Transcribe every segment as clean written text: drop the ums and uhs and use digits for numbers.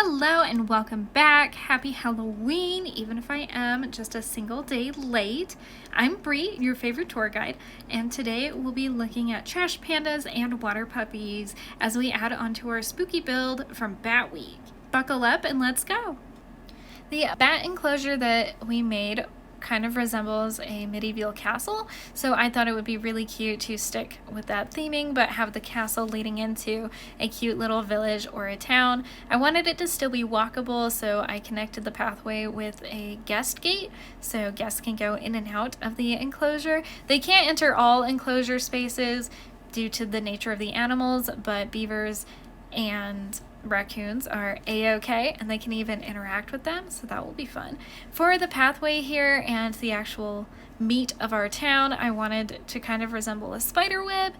Hello and welcome back. Happy Halloween, even if I am just a single day late. I'm Bree, your favorite tour guide, and today we'll be looking at trash pandas and water puppies as we add onto our spooky build from Bat Week. Buckle up and let's go. The bat enclosure that we made kind of resembles a medieval castle, so I thought it would be really cute to stick with that theming but have the castle leading into a cute little village or a town. I wanted it to still be walkable, so I connected the pathway with a guest gate so guests can go in and out of the enclosure. They can't enter all enclosure spaces due to the nature of the animals, but beavers and raccoons are a-okay, and they can even interact with them, so that will be fun. For the pathway here and the actual meat of our town, I wanted to kind of resemble a spider web.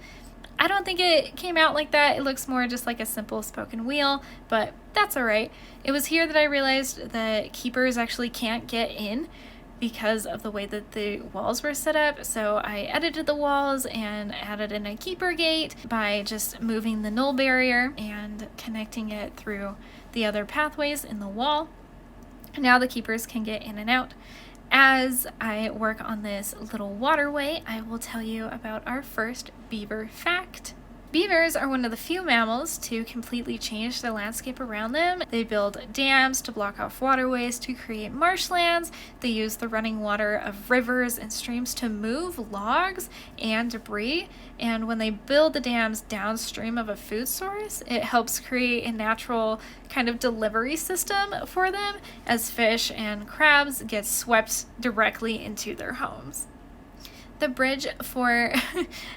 I don't think it came out like that. It looks more just like a simple spoken wheel, but that's alright. It was here that I realized that keepers actually can't get in because of the way that the walls were set up, so I edited the walls and added in a keeper gate by just moving the null barrier and connecting it through the other pathways in the wall. Now the keepers can get in and out. As I work on this little waterway, I will tell you about our first beaver fact. Beavers are one of the few mammals to completely change the landscape around them. They build dams to block off waterways to create marshlands. They use the running water of rivers and streams to move logs and debris. And when they build the dams downstream of a food source, it helps create a natural kind of delivery system for them as fish and crabs get swept directly into their homes. The bridge for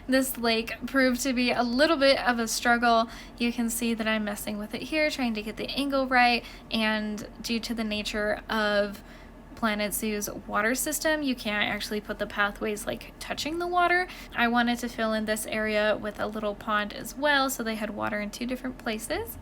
this lake proved to be a little bit of a struggle. You can see that I'm messing with it here, trying to get the angle right, and due to the nature of Planet Zoo's water system, you can't actually put the pathways like touching the water. I wanted to fill in this area with a little pond as well, so they had water in two different places.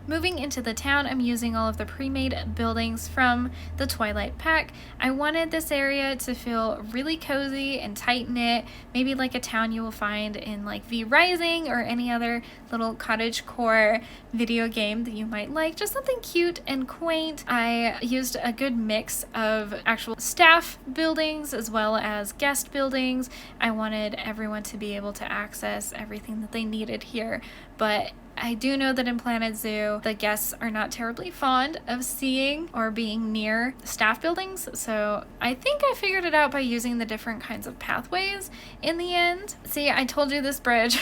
Moving into the town, I'm using all of the pre-made buildings from the Twilight pack. I wanted this area to feel really cozy and tight-knit, maybe like a town you will find in like V Rising or any other little cottagecore video game that you might like. Just something cute and quaint. I used a good mix of actual staff buildings as well as guest buildings. I wanted everyone to be able to access everything that they needed here, but I do know that in Planet Zoo, the guests are not terribly fond of seeing or being near staff buildings, so I think I figured it out by using the different kinds of pathways in the end. See, I told you this bridge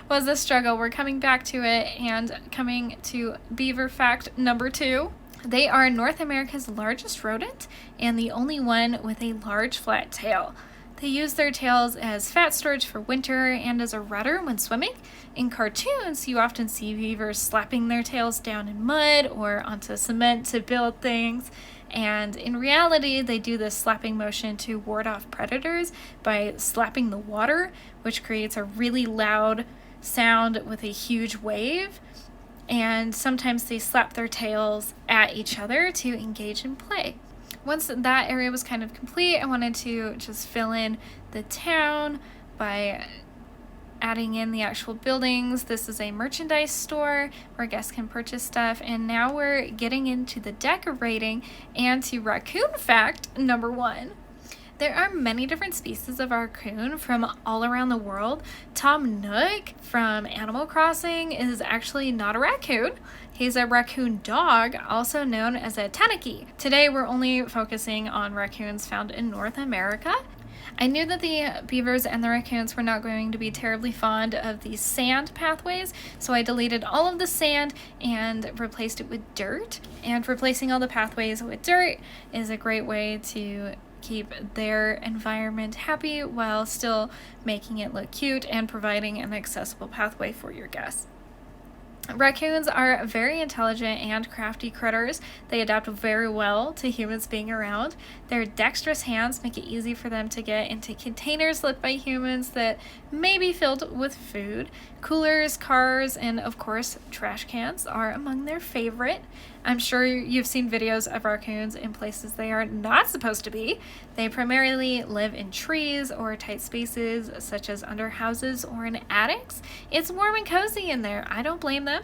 was a struggle. We're coming back to it and coming to beaver fact number 2. They are North America's largest rodent and the only one with a large flat tail. They use their tails as fat storage for winter and as a rudder when swimming. In cartoons, you often see beavers slapping their tails down in mud or onto cement to build things. And in reality, they do this slapping motion to ward off predators by slapping the water, which creates a really loud sound with a huge wave. And sometimes they slap their tails at each other to engage in play. Once that area was kind of complete, I wanted to just fill in the town by adding in the actual buildings. This is a merchandise store where guests can purchase stuff, and now we're getting into the decorating and to raccoon fact number 1. There are many different species of raccoon from all around the world. Tom Nook from Animal Crossing is actually not a raccoon. He's a raccoon dog, also known as a tanuki. Today we're only focusing on raccoons found in North America. I knew that the beavers and the raccoons were not going to be terribly fond of these sand pathways, so I deleted all of the sand and replaced it with dirt. And replacing all the pathways with dirt is a great way to keep their environment happy while still making it look cute and providing an accessible pathway for your guests. Raccoons are very intelligent and crafty critters. They adapt very well to humans being around. Their dexterous hands make it easy for them to get into containers left by humans that may be filled with food. Coolers, cars, and of course trash cans are among their favorite. I'm sure you've seen videos of raccoons in places they are not supposed to be. They primarily live in trees or tight spaces such as under houses or in attics. It's warm and cozy in there. I don't blame them.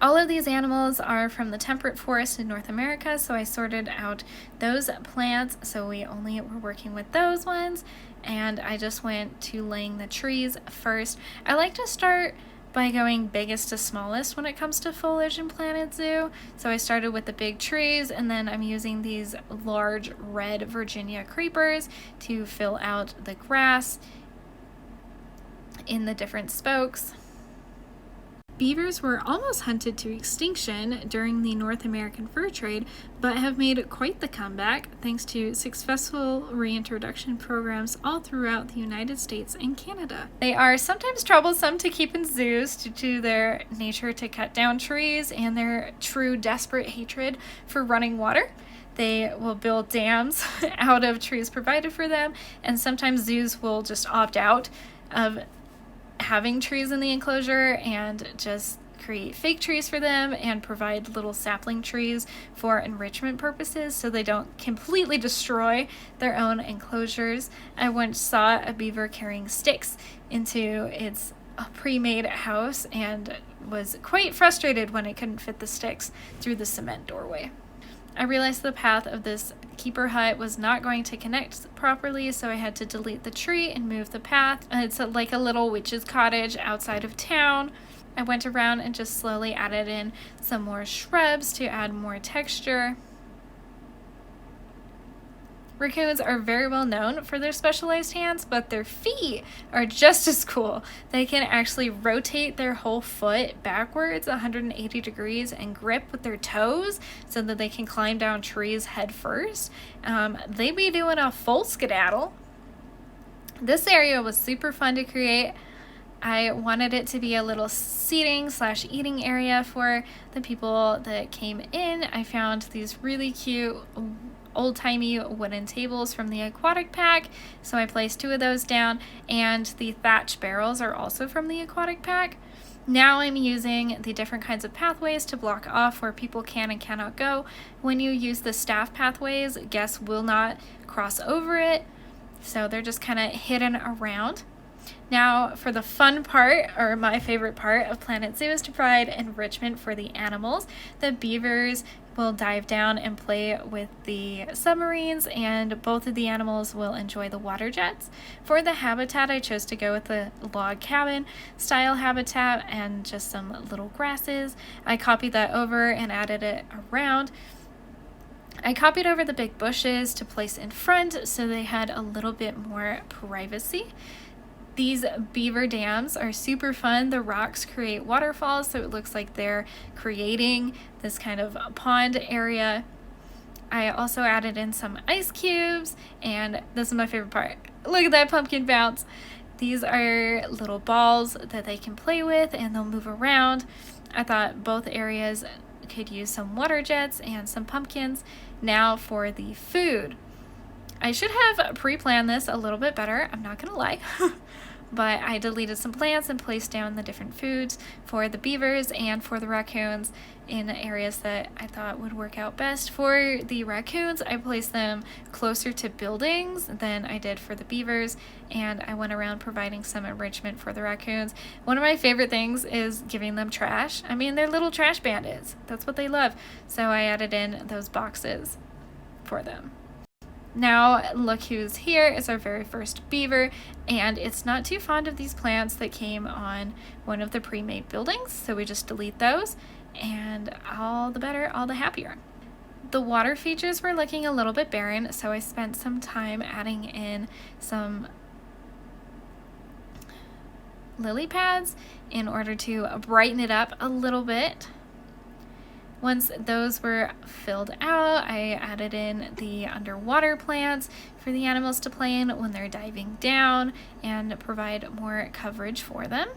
All of these animals are from the temperate forest in North America, so I sorted out those plants, so we only were working with those ones, and I just went to laying the trees first. I like to start by going biggest to smallest when it comes to foliage in Planet Zoo. So I started with the big trees, and then I'm using these large red Virginia creepers to fill out the grass in the different spokes. Beavers were almost hunted to extinction during the North American fur trade, but have made quite the comeback thanks to successful reintroduction programs all throughout the United States and Canada. They are sometimes troublesome to keep in zoos due to their nature to cut down trees and their true desperate hatred for running water. They will build dams out of trees provided for them, and sometimes zoos will just opt out of having trees in the enclosure and just create fake trees for them and provide little sapling trees for enrichment purposes so they don't completely destroy their own enclosures. I once saw a beaver carrying sticks into its pre-made house and was quite frustrated when it couldn't fit the sticks through the cement doorway. I realized the path of this keeper hut was not going to connect properly, so I had to delete the tree and move the path. It's like a little witch's cottage outside of town. I went around and just slowly added in some more shrubs to add more texture. Raccoons are very well known for their specialized hands, but their feet are just as cool. They can actually rotate their whole foot backwards 180 degrees and grip with their toes so that they can climb down trees head first. They be doing a full skedaddle. This area was super fun to create. I wanted it to be a little seating/eating area for the people that came in. I found these really cute old-timey wooden tables from the aquatic pack, so I placed 2 of those down, and the thatch barrels are also from the aquatic pack. Now I'm using the different kinds of pathways to block off where people can and cannot go. When you use the staff pathways, guests will not cross over it, so they're just kind of hidden around. Now for the fun part, or my favorite part of Planet Zoo, is to provide enrichment for the animals. The beavers will dive down and play with the submarines, and both of the animals will enjoy the water jets. For the habitat, I chose to go with the log cabin style habitat and just some little grasses. I copied that over and added it around. I copied over the big bushes to place in front so they had a little bit more privacy. These beaver dams are super fun. The rocks create waterfalls, so it looks like they're creating this kind of pond area. I also added in some ice cubes, and this is my favorite part. Look at that pumpkin bounce. These are little balls that they can play with, and they'll move around. I thought both areas could use some water jets and some pumpkins. Now for the food. I should have pre-planned this a little bit better, I'm not gonna lie. But I deleted some plants and placed down the different foods for the beavers and for the raccoons in areas that I thought would work out best. For the raccoons, I placed them closer to buildings than I did for the beavers, and I went around providing some enrichment for the raccoons. One of my favorite things is giving them trash. I mean, they're little trash bandits. That's what they love. So I added in those boxes for them. Now look who's here. It's our very first beaver, and it's not too fond of these plants that came on one of the pre-made buildings, so we just delete those, and all the better, all the happier. The water features were looking a little bit barren, so I spent some time adding in some lily pads in order to brighten it up a little bit. Once those were filled out, I added in the underwater plants for the animals to play in when they're diving down and provide more coverage for them.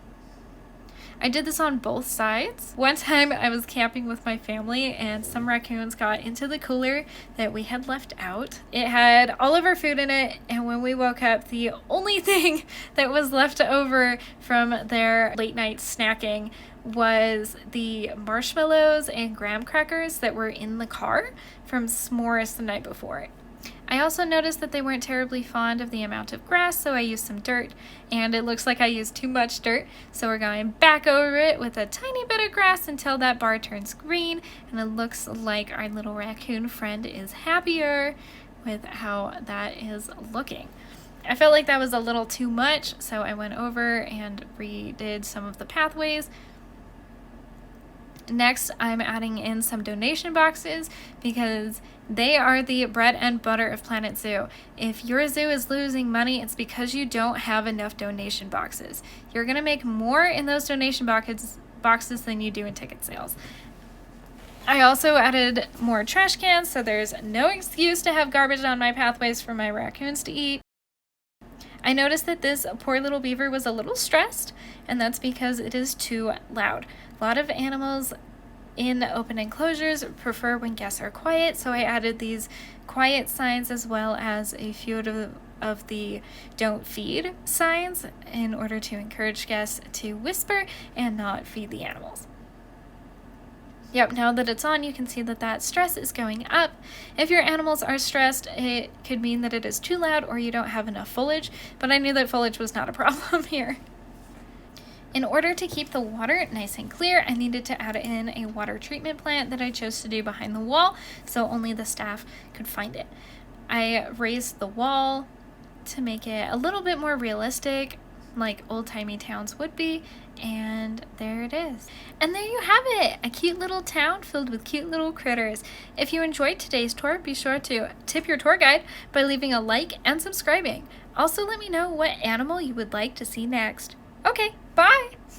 I did this on both sides. One time I was camping with my family and some raccoons got into the cooler that we had left out. It had all of our food in it, and when we woke up, the only thing that was left over from their late night snacking was the marshmallows and graham crackers that were in the car from s'mores the night before. I also noticed that they weren't terribly fond of the amount of grass, so I used some dirt, and it looks like I used too much dirt, so we're going back over it with a tiny bit of grass until that bar turns green, and it looks like our little raccoon friend is happier with how that is looking. I felt like that was a little too much, so I went over and redid some of the pathways. Next, I'm adding in some donation boxes because they are the bread and butter of Planet Zoo. If your zoo is losing money, it's because you don't have enough donation boxes. You're going to make more in those donation boxes than you do in ticket sales. I also added more trash cans, so there's no excuse to have garbage on my pathways for my raccoons to eat. I noticed that this poor little beaver was a little stressed, and that's because it is too loud. A lot of animals in open enclosures prefer when guests are quiet, so I added these quiet signs as well as a few of the don't feed signs in order to encourage guests to whisper and not feed the animals. Yep, now that it's on, you can see that stress is going up. If your animals are stressed, it could mean that it is too loud or you don't have enough foliage, but I knew that foliage was not a problem here. In order to keep the water nice and clear, I needed to add in a water treatment plant that I chose to do behind the wall, so only the staff could find it. I raised the wall to make it a little bit more realistic, like old-timey towns would be, and there it is. And there you have it, a cute little town filled with cute little critters. If you enjoyed today's tour, be sure to tip your tour guide by leaving a like and subscribing. Also, let me know what animal you would like to see next. Okay, bye!